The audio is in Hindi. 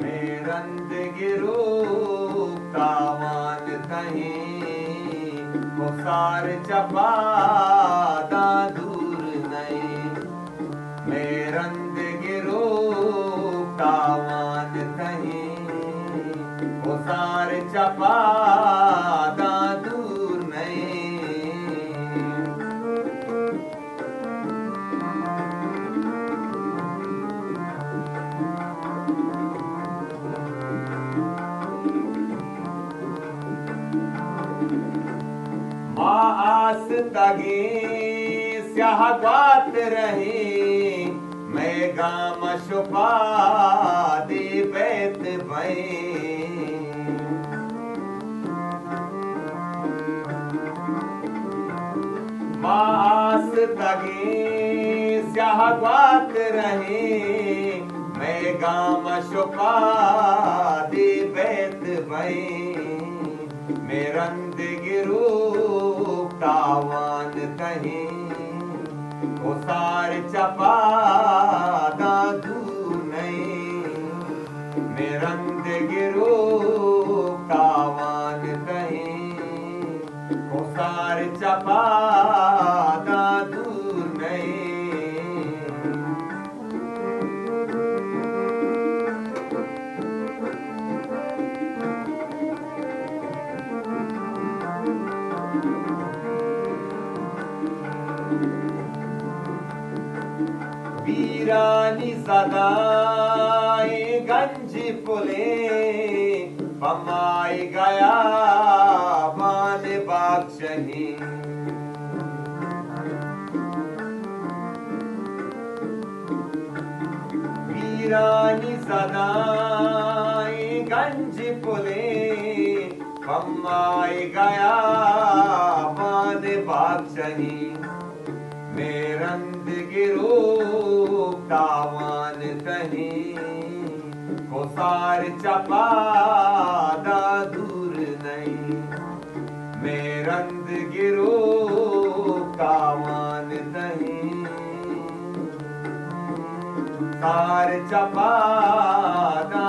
मेरंद गिरो कावान कहीं वो सार चपा दा दूर नहीं। मेरंद गिरो कावान कहीं वो सार चपा दा दूर नहीं। आस तगे स्याहगात रहे मैं गाम छुपा दे बैत भई। आस तगे स्याहगात रहे मैं गाम छुपा दे बैत भई। मेरंद गिरो कावान कहीं वो सार चपा दा दूर नहीं। मेरंद गिरो कावान कहीं वो सार चपा दा दूर नहीं। वीरानी सदाए गंज फुले पमाई गया बान बादशाही। वीरानी सदाए गंज फुले पमाई गया बान बादशाही। मेरंद गिरो कावान कहीं वो सार चपा दा दूर नहीं। मेरंद गिरो कावान कहीं सार चपा दा